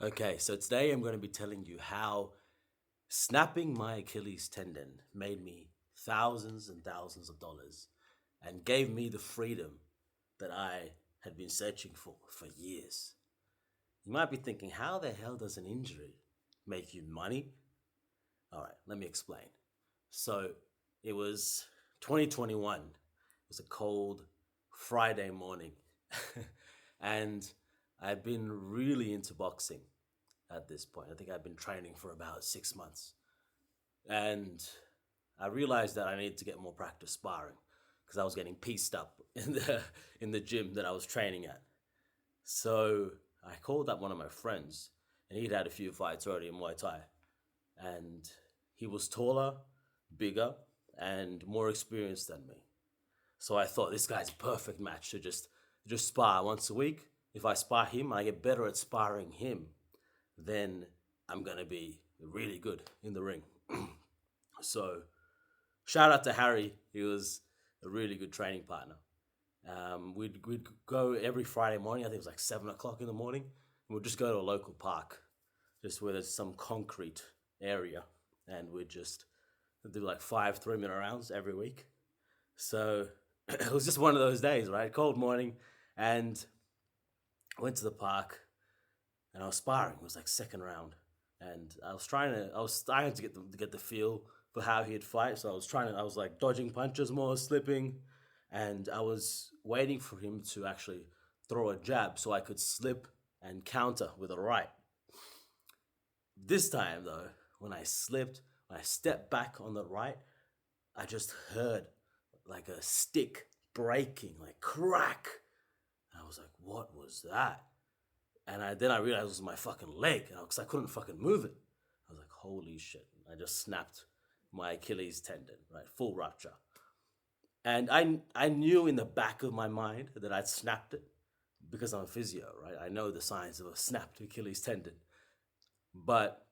Okay, so today I'm going to be telling you how snapping my Achilles tendon made me thousands and thousands of dollars and gave me the freedom that I had been searching for years. You might be thinking, how the hell does an injury make you money? All right, let me explain. So it was 2021. It was a cold Friday morning. And I've been really into boxing at this point. I think I've been training for about 6 months. And I realized that I needed to get more practice sparring because I was getting pieced up in the gym that I was training at. So I called up one of my friends, and he'd had a few fights already in Muay Thai, and he was taller, bigger, and more experienced than me. So I thought this guy's a perfect match to just spar once a week. If I spar him, I get better at sparring him, then I'm gonna be really good in the ring. So shout out to Harry. He was a really good training partner. We'd go every Friday morning. I think it was like 7 o'clock in the morning. And we'd just go to a local park, just where there's some concrete area, and we'd just do like 5 3-minute rounds every week. So it was just one of those days, right? Cold morning, and I went to the park and I was sparring. It was like second round, and I was starting to get the feel for how he'd fight. So I was like dodging punches more, slipping, and I was waiting for him to actually throw a jab so I could slip and counter with a right. This time though, when I stepped back on the right, I just heard like a stick breaking, like crack. And I was like, what was that? Then I realized it was my fucking leg, because I couldn't fucking move it. I was like, holy shit! I just snapped my Achilles tendon, right, full rupture. And I knew in the back of my mind that I'd snapped it because I'm a physio, right? I know the signs of a snapped Achilles tendon, but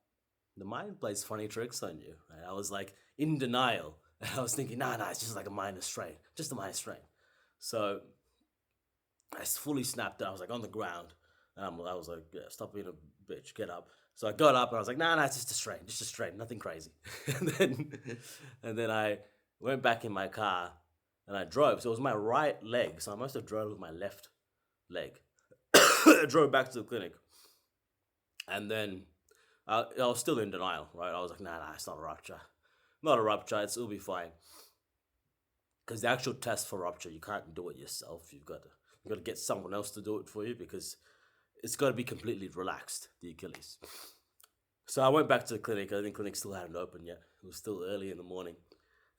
the mind plays funny tricks on you. Right? I was like in denial, and I was thinking, nah, it's just like a minor strain, just a minor strain. So I fully snapped it. I was like on the ground, and I was like, yeah, stop being a bitch, get up. So I got up, and I was like, nah, it's just a strain, nothing crazy. and then, and then I went back in my car, and I drove. So it was my right leg, so I must have drove with my left leg. I drove back to the clinic, and then I was still in denial, right? I was like, nah, it's not a rupture, not a rupture. It'll be fine. Because the actual test for rupture, you can't do it yourself. You got to get someone else to do it for you because it's got to be completely relaxed, the Achilles. So I went back to the clinic. I think the clinic still hadn't opened yet. It was still early in the morning.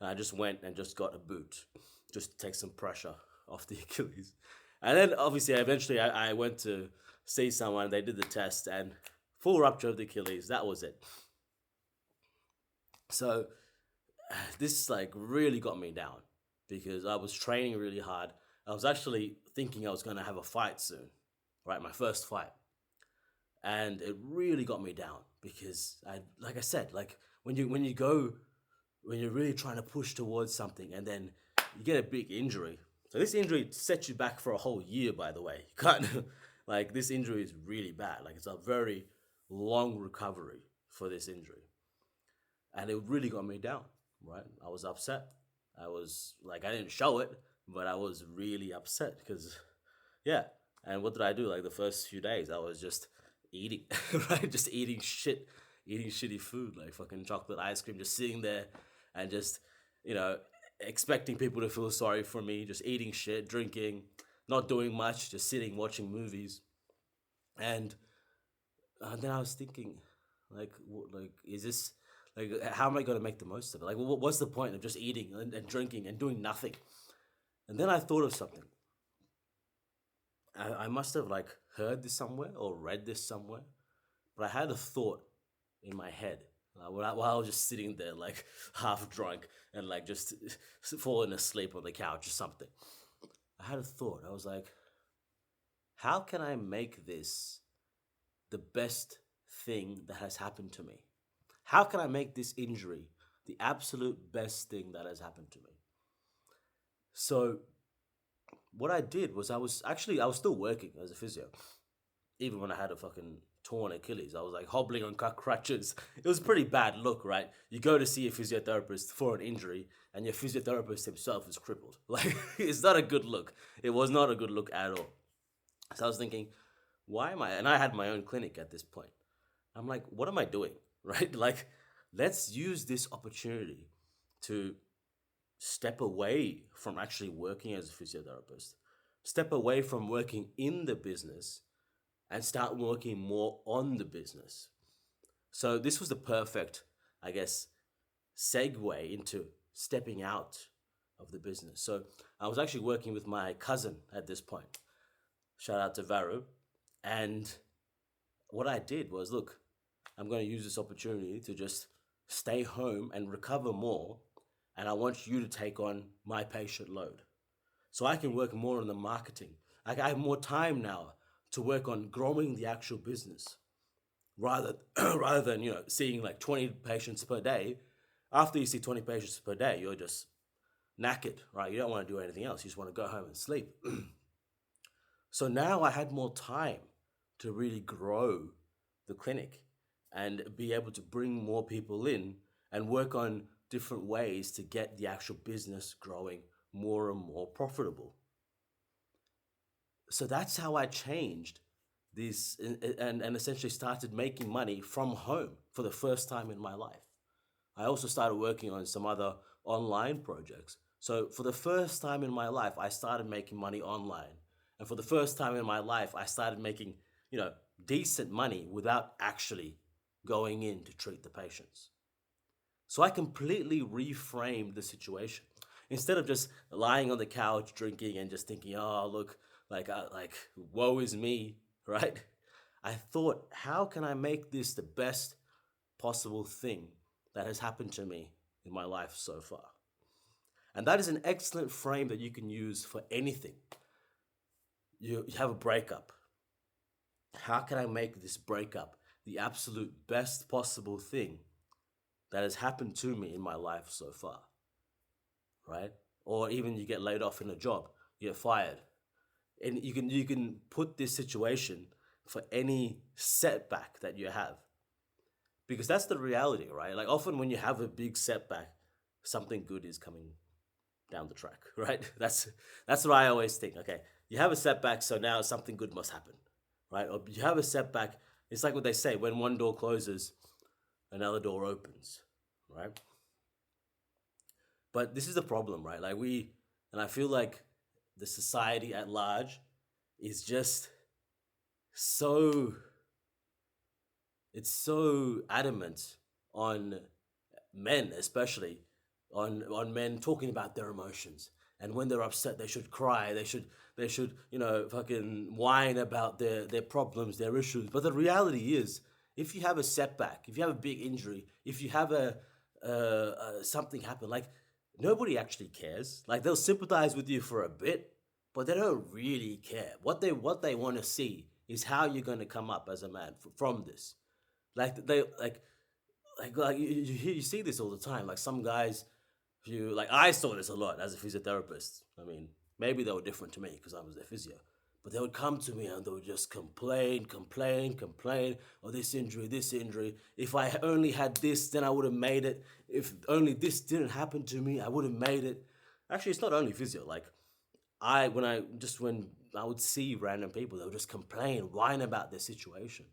And I just went and just got a boot just to take some pressure off the Achilles. And then obviously, eventually, I went to see someone. They did the test and full rupture of the Achilles. That was it. So this like really got me down because I was training really hard. I was actually thinking I was going to have a fight soon, right? My first fight. And it really got me down because like I said, like when you're really trying to push towards something and then you get a big injury. So this injury sets you back for a whole year, by the way. You can't like this injury is really bad. Like it's a very long recovery for this injury. And it really got me down, right? I was upset. I was like, I didn't show it, but I was really upset because, yeah. And what did I do? Like the first few days, I was just eating, right? Just eating shit, eating shitty food, like fucking chocolate ice cream, just sitting there and just, you know, expecting people to feel sorry for me, just eating shit, drinking, not doing much, just sitting, watching movies. And then I was thinking, like, is this like, how am I going to make the most of it? Like, what's the point of just eating and drinking and doing nothing? And then I thought of something. I must have like heard this somewhere or read this somewhere, but I had a thought in my head while I was just sitting there, like half drunk and like just falling asleep on the couch or something. I had a thought. I was like, how can I make this the best thing that has happened to me? How can I make this injury the absolute best thing that has happened to me? So what I did was I was still working as a physio, even when I had a fucking torn Achilles. I was like hobbling on crutches. It was a pretty bad look, right? You go to see a physiotherapist for an injury, and your physiotherapist himself is crippled. Like, it's not a good look. It was not a good look at all. So I was thinking, why am I? And I had my own clinic at this point. I'm like, what am I doing? Right? Like, let's use this opportunity to step away from actually working as a physiotherapist, step away from working in the business and start working more on the business. So this was the perfect, I guess, segue into stepping out of the business. So I was actually working with my cousin at this point. Shout out to Varu. And what I did was, look, I'm going to use this opportunity to just stay home and recover more. And I want you to take on my patient load. So I can work more on the marketing. I have more time now to work on growing the actual business rather rather than seeing like 20 patients per day. After you see 20 patients per day, you're just knackered, right? You don't want to do anything else. You just want to go home and sleep. So now I had more time to really grow the clinic and be able to bring more people in and work on different ways to get the actual business growing more and more profitable. So that's how I changed this and essentially started making money from home for the first time in my life. I also started working on some other online projects. So for the first time in my life, I started making money online. And for the first time in my life, I started making, decent money without actually going in to treat the patients. So I completely reframed the situation. Instead of just lying on the couch drinking and just thinking, oh, look, like woe is me, right? I thought, how can I make this the best possible thing that has happened to me in my life so far? And that is an excellent frame that you can use for anything. You have a breakup. How can I make this breakup the absolute best possible thing that has happened to me in my life so far? Right? Or even you get laid off in a job, you get fired. And you can put this situation for any setback that you have. Because that's the reality, right? Like often when you have a big setback, something good is coming down the track, right? That's what I always think. Okay, you have a setback, so now something good must happen, right? Or you have a setback, it's like what they say, when one door closes, another door opens, right? But this is the problem, right? And I feel like the society at large is just so, it's so adamant on men, especially on men talking about their emotions. And when they're upset, they should cry. They should fucking whine about their problems, their issues. But the reality is, if you have a setback, if you have a big injury, if you have something happen, like nobody actually cares. Like they'll sympathize with you for a bit, but they don't really care. What they want to see is how you're going to come up as a man from this. Like they like you see this all the time. Like some guys, I saw this a lot as a physiotherapist. I mean, maybe they were different to me because I was their physio. But they would come to me and they would just complain, complain, complain. Oh, this injury, this injury. If I only had this, then I would have made it. If only this didn't happen to me, I would have made it. Actually, it's not only physio. Like when I would see random people, they would just complain, whine about their situation,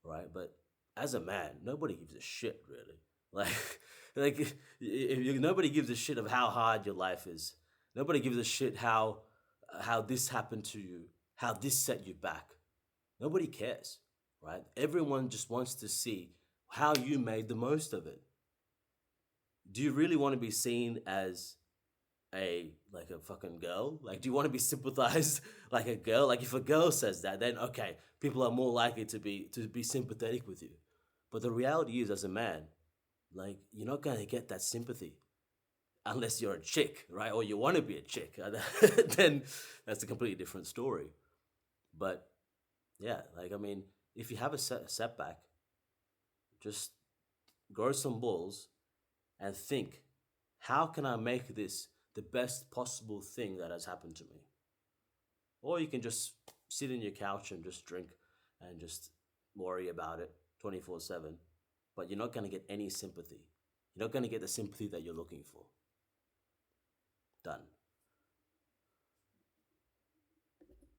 right? But as a man, nobody gives a shit really. Like, nobody gives a shit of how hard your life is. Nobody gives a shit how this happened to you, how this set you back. Nobody cares, right? Everyone just wants to see how you made the most of it. Do you really want to be seen as a fucking girl? Like, do you want to be sympathized like a girl? Like, if a girl says that, then okay, people are more likely to be sympathetic with you. But the reality is, as a man, like you're not gonna get that sympathy unless you're a chick, right? Or you want to be a chick. Then that's a completely different story. But yeah, like I mean, if you have a setback, just grow some balls and think, how can I make this the best possible thing that has happened to me? Or you can just sit in your couch and just drink and just worry about it 24/7, but you're not going to get any sympathy. You're not going to get the sympathy that you're looking for. Done.